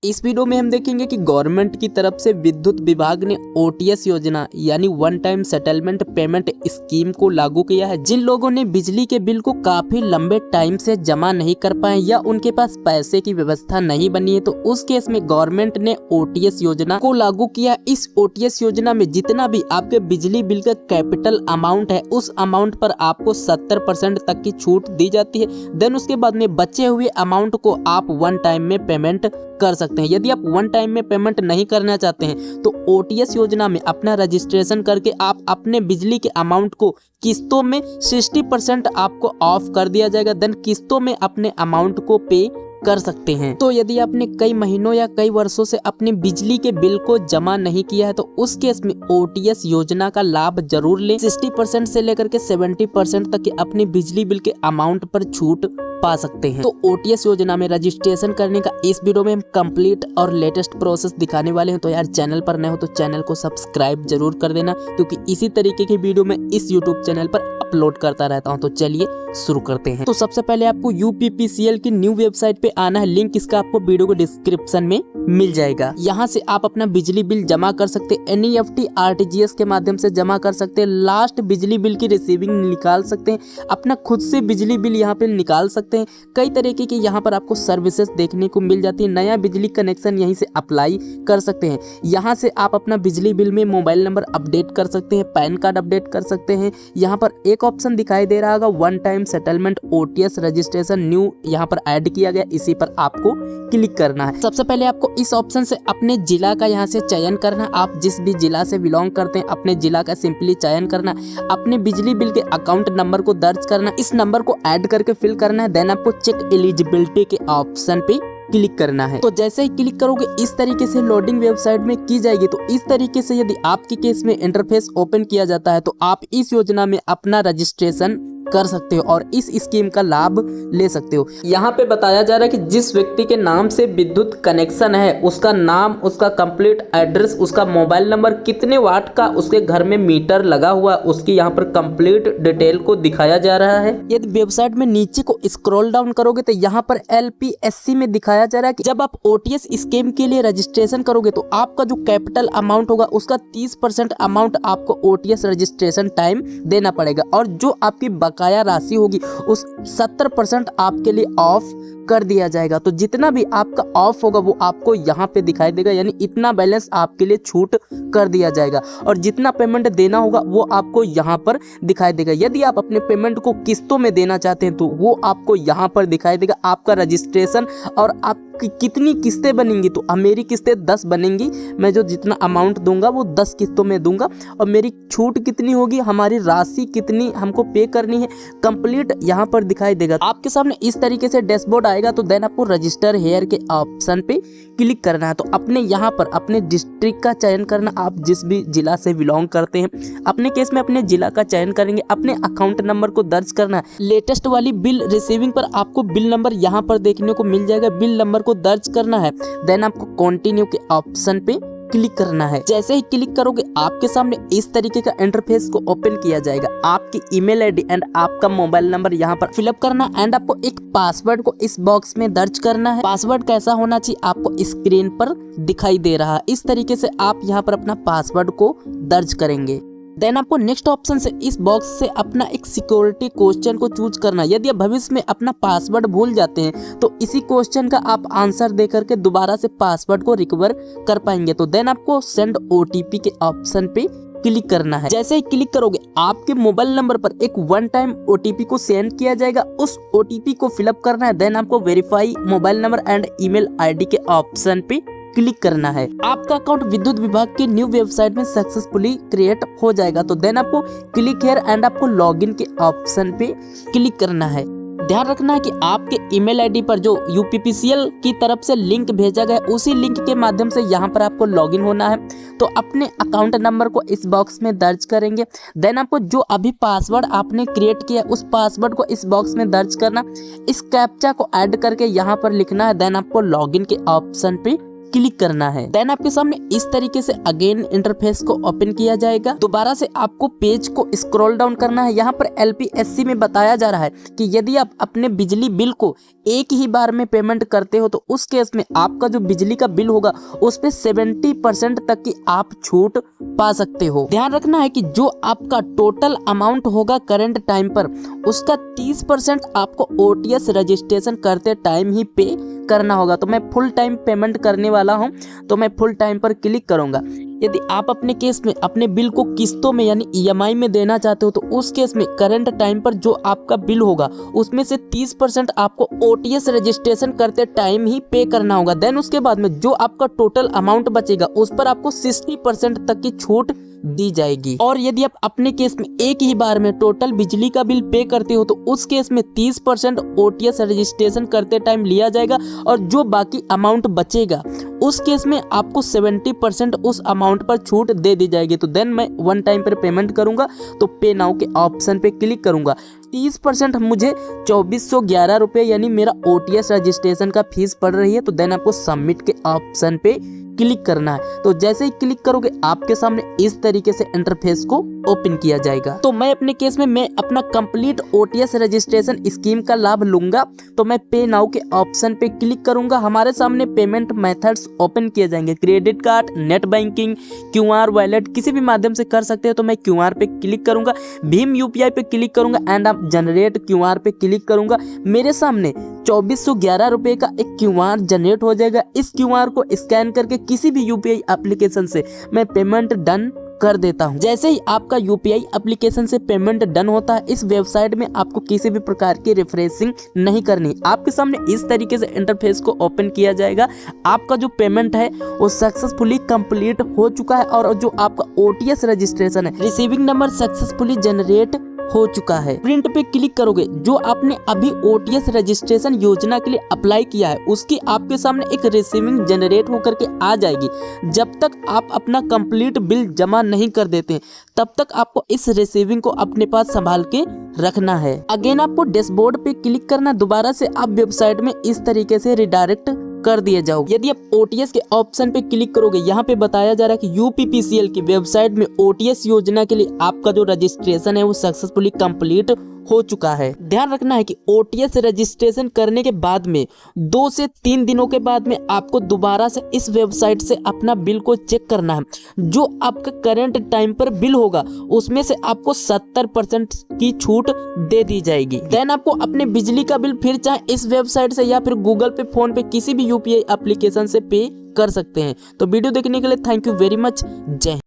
इस वीडियो में हम देखेंगे कि गवर्नमेंट की तरफ से विद्युत विभाग ने ओटीएस योजना यानी one time settlement payment scheme को लागू किया है। जिन लोगों ने बिजली के बिल को काफी लंबे टाइम से जमा नहीं कर पाए या उनके पास पैसे की व्यवस्था नहीं बनी है, तो उस केस में गवर्नमेंट ने ओटीएस योजना को लागू किया। इस ओटीएस योजना में जितना भी आपके बिजली बिल का कैपिटल अमाउंट है उस अमाउंट पर आपको 70% तक की छूट दी जाती है। देन उसके बाद में बचे हुए अमाउंट को आप वन टाइम में पेमेंट कर सकते हैं। यदि आप वन टाइम में पेमेंट नहीं करना चाहते हैं तो ओटीएस योजना में अपना रजिस्ट्रेशन करके आप अपने बिजली के अमाउंट को किस्तों में 60% आपको ऑफ कर दिया जाएगा। देन किस्तों में अपने अमाउंट को पे कर सकते हैं। तो यदि आपने कई महीनों या कई वर्षों से अपने बिजली के बिल को जमा नहीं किया है तो उस केस में ओटीएस योजना का लाभ जरूर लें। 60% से लेकर के 70% तक के अपने बिजली बिल के अमाउंट पर छूट पा सकते हैं। तो ओटीएस योजना में रजिस्ट्रेशन करने का इस वीडियो में हम कंप्लीट और लेटेस्ट प्रोसेस दिखाने वाले हैं। तो यार चैनल पर नए हो तो चैनल को सब्सक्राइब जरूर कर देना, क्योंकि इसी तरीके की वीडियो मैं इस यूट्यूब चैनल पर अपलोड करता रहता हूं। तो चलिए शुरू करते हैं। तो सबसे पहले आपको यूपीपीसीएल की न्यू वेबसाइट पे आना है। लिंक इसका आपको वीडियो को डिस्क्रिप्शन में मिल जाएगा। यहाँ से आप अपना बिजली बिल जमा कर सकते हैं। एनईएफटी आरटीजीएस के माध्यम से जमा कर सकते हैं। लास्ट बिजली बिल की रिसीविंग निकाल सकते हैं। अपना खुद से बिजली बिल यहाँ पे निकाल सकते हैं। कई तरीके की यहाँ पर आपको सर्विसेज देखने को मिल जाती है। नया बिजली कनेक्शन यहीं से अप्लाई कर सकते हैं। यहाँ से आप अपना बिजली बिल में मोबाइल नंबर अपडेट कर सकते हैं, पैन कार्ड अपडेट कर सकते हैं। यहाँ पर एक ऑप्शन दिखाई दे रहा होगा one time settlement OTS registration new, यहाँ पर ऐड किया गया, इसी पर आपको क्लिक करना है। सबसे पहले आपको इस ऑप्शन से अपने जिला का यहाँ से चयन करना। आप जिस भी जिला से बिलोंग करते हैं अपने जिला का सिंपली चयन करना। अपने बिजली बिल के अकाउंट नंबर को दर्ज करना, इस नंबर को ऐड करके फिल करना है। देन आपको चेक एलिजिबिलिटी के ऑप्शन पे क्लिक करना है। तो जैसे ही क्लिक करोगे इस तरीके से लोडिंग वेबसाइट में की जाएगी। तो इस तरीके से यदि आपके केस में इंटरफेस ओपन किया जाता है तो आप इस योजना में अपना रजिस्ट्रेशन कर सकते हो और इस स्कीम का लाभ ले सकते हो। यहाँ पे बताया जा रहा है कि जिस व्यक्ति के नाम से विद्युत कनेक्शन है उसका नाम, उसका कंप्लीट एड्रेस, उसका मोबाइल नंबर, कितने वाट का उसके घर में मीटर लगा हुआ, उसकी यहाँ पर कंप्लीट डिटेल को दिखाया जा रहा है। यदि वेबसाइट में नीचे को स्क्रॉल डाउन करोगे तो यहाँ पर एलपीएससी में दिखाया जा रहा है कि जब आप ओटीएस स्कीम के लिए रजिस्ट्रेशन करोगे तो आपका जो कैपिटल अमाउंट होगा उसका 30% अमाउंट आपको ओटीएस रजिस्ट्रेशन टाइम देना पड़ेगा और जो आपकी बकाया राशि होगी उस 70% आपके लिए ऑफ कर दिया जाएगा। तो जितना भी आपका ऑफ होगा वो आपको यहाँ पे दिखाई देगा, यानी इतना बैलेंस आपके लिए छूट कर दिया जाएगा और जितना पेमेंट देना होगा वो आपको यहाँ पर दिखाई देगा। यदि आप अपने पेमेंट को किस्तों में देना चाहते हैं तो वो आपको यहाँ पर दिखाई देगा। आपका रजिस्ट्रेशन और आपकी कितनी किस्तें बनेंगी, तो मेरी किस्तें 10 बनेंगी। मैं जो जितना अमाउंट दूंगा वो 10 किस्तों में दूंगा और मेरी छूट कितनी होगी, हमारी राशि कितनी हमको पे करनी है, कंप्लीट यहाँ पर दिखाई देगा। आपके सामने इस तरीके से डैशबोर्ड आएगा। तो देन आपको रजिस्टर हेयर के ऑप्शन पे क्लिक करना है। तो अपने यहाँ पर अपने डिस्ट्रिक्ट का चयन करना, आप जिस भी जिला से बिलोंग करते हैं अपने केस में अपने जिला का चयन करेंगे। अपने अकाउंट नंबर को दर्ज करना है। लेटेस्ट वाली बिल रिसीविंग पर आपको बिल नंबर यहाँ पर देखने को मिल जाएगा। बिल नंबर को दर्ज करना है। देन आपको कंटिन्यू के ऑप्शन पे क्लिक करना है। जैसे ही क्लिक करोगे आपके सामने इस तरीके का इंटरफेस को ओपन किया जाएगा। आपकी ईमेल आईडी एंड आपका मोबाइल नंबर यहाँ पर फिलअप करना एंड आपको एक पासवर्ड को इस बॉक्स में दर्ज करना है। पासवर्ड कैसा होना चाहिए आपको स्क्रीन पर दिखाई दे रहा है। इस तरीके से आप यहाँ पर अपना पासवर्ड को दर्ज करेंगे। देन आपको नेक्स्ट ऑप्शन से इस बॉक्स से अपना एक सिक्योरिटी क्वेश्चन को चूज करना। यदि आप भविष्य में अपना पासवर्ड भूल जाते हैं तो इसी क्वेश्चन का आप आंसर दे करके दोबारा से पासवर्ड को रिकवर कर पाएंगे। तो देन आपको सेंड ओटीपी के ऑप्शन पे क्लिक करना है। जैसे ही क्लिक करोगे आपके मोबाइल नंबर पर एक वन टाइम ओटीपी को सेंड किया जाएगा। उस ओटीपी को फिलअप करना है। देन आपको verify mobile number and email ID के ऑप्शन पे क्लिक करना है। आपका अकाउंट विद्युत विभाग की न्यू वेबसाइट में सक्सेसफुली क्रिएट हो जाएगा। तो देन आपको क्लिक हियर एंड आपको लॉगिन के ऑप्शन पे क्लिक करना है। ध्यान रखना है कि आपके ईमेल आईडी पर जो यूपीपीसीएल की तरफ से लिंक भेजा गया उसी लिंक के माध्यम से यहाँ पर आपको लॉगिन होना है। तो अपने अकाउंट नंबर को इस बॉक्स में दर्ज करेंगे। देन आपको जो अभी पासवर्ड आपने क्रिएट किया उस पासवर्ड को इस बॉक्स में दर्ज करना। इस कैप्चा को ऐड करके यहाँ पर लिखना है। देन आपको लॉगिन के ऑप्शन पे क्लिक करना है। देन आपके सामने इस तरीके से अगेन इंटरफेस को ओपन किया जाएगा। दोबारा से आपको पेज को स्क्रॉल डाउन करना है। यहाँ पर LPSC में बताया जा रहा है कि यदि आप अपने बिजली बिल को एक ही बार में पेमेंट करते हो तो उस केस में आपका जो बिजली का बिल होगा उस पे 70% तक की आप छूट पा सकते हो। ध्यान रखना है कि जो आपका टोटल अमाउंट होगा करंट टाइम पर उसका 30% आपको OTS रजिस्ट्रेशन करते टाइम ही पे करना होगा। तो मैं फुल टाइम पेमेंट करने वाला हूं, तो मैं फुल टाइम पर क्लिक करूंगा। यदि आप अपने केस में अपने बिल को किस्तों में यानी EMI में देना चाहते हो तो उस केस में करंट टाइम पर जो आपका बिल होगा उसमें से 30% आपको OTS रजिस्ट्रेशन करते टाइम ही पे करना होगा। देन उसके बाद में जो आपका टोटल अमाउंट बचेगा उस पर आपको 60% तक की छूट दी जाएगी। और यदि आप अपने केस में एक ही बार में टोटल बिजली का बिल पे करते हो तो उस केस में 30% OTS रजिस्ट्रेशन करते टाइम लिया जाएगा और जो बाकी अमाउंट बचेगा उस केस में आपको 70% उस अमाउंट पर छूट दे दी जाएगी। तो देन मैं वन टाइम पर पेमेंट करूंगा तो पे नाउ के ऑप्शन पे क्लिक करूंगा। 30% मुझे 2411 रुपये यानी मेरा OTS रजिस्ट्रेशन का फीस पड़ रही है। तो देन आपको सबमिट के ऑप्शन पे क्लिक करना है। तो जैसे ही क्लिक करोगे आपके सामने इस तरीके से इंटरफेस को ओपन किया जाएगा। तो मैं अपने केस में मैं अपना कंप्लीट OTS रजिस्ट्रेशन स्कीम का लाभ लूंगा। तो मैं पे नाउ के ऑप्शन पे क्लिक करूंगा। हमारे सामने पेमेंट मेथड्स ओपन किए जाएंगे। Credit card, net banking, QR wallet किसी भी माध्यम से कर सकते हो। तो मैं QR पे क्लिक करूंगा, भीम UPI पे क्लिक करूंगा एंड आप जनरेट QR पे क्लिक करूंगा। मेरे सामने 2411 रुपये का एक QR जनरेट हो जाएगा। इस QR को स्कैन करके किसी भी UPI एप्लीकेशन से मैं पेमेंट डन कर देता हूं। जैसे ही आपका UPI एप्लीकेशन से पेमेंट डन होता है इस वेबसाइट में आपको किसी भी प्रकार की रिफ्रेशिंग नहीं करनी। आपके सामने इस तरीके से इंटरफेस को ओपन किया जाएगा। आपका जो पेमेंट है वो सक्सेसफुली कंप्लीट हो चुका है और जो आपका OTS रजिस्ट्रेशन है रिसीविंग नंबर सक्सेसफुली जनरेट हो चुका है। प्रिंट पे क्लिक करोगे, जो आपने अभी OTS रजिस्ट्रेशन योजना के लिए अप्लाई किया है उसकी आपके सामने एक रिसीविंग जनरेट होकर के आ जाएगी। जब तक आप अपना कंप्लीट बिल जमा नहीं कर देते तब तक आपको इस रिसीविंग को अपने पास संभाल के रखना है। अगेन आपको डैशबोर्ड पे क्लिक करना। दोबारा से आप वेबसाइट में इस तरीके से रिडायरेक्ट कर दिए जाओगे। यदि आप OTS के ऑप्शन पे क्लिक करोगे, यहाँ पे बताया जा रहा है कि UPPCL की वेबसाइट में OTS योजना के लिए आपका जो रजिस्ट्रेशन है वो सक्सेसफुली कंप्लीट हो चुका है। ध्यान रखना है कि OTS रजिस्ट्रेशन करने के बाद में 2 से 3 दिनों के बाद में आपको दोबारा से इस वेबसाइट से अपना बिल को चेक करना है। जो आपका करंट टाइम पर बिल होगा उसमें से आपको 70% की छूट दे दी जाएगी। देन आपको अपने बिजली का बिल फिर चाहे इस वेबसाइट से या फिर गूगल पे, फोन पे किसी भी UPI एप्लीकेशन से पे कर सकते हैं। तो वीडियो देखने के लिए थैंक यू वेरी मच। जय हिंद।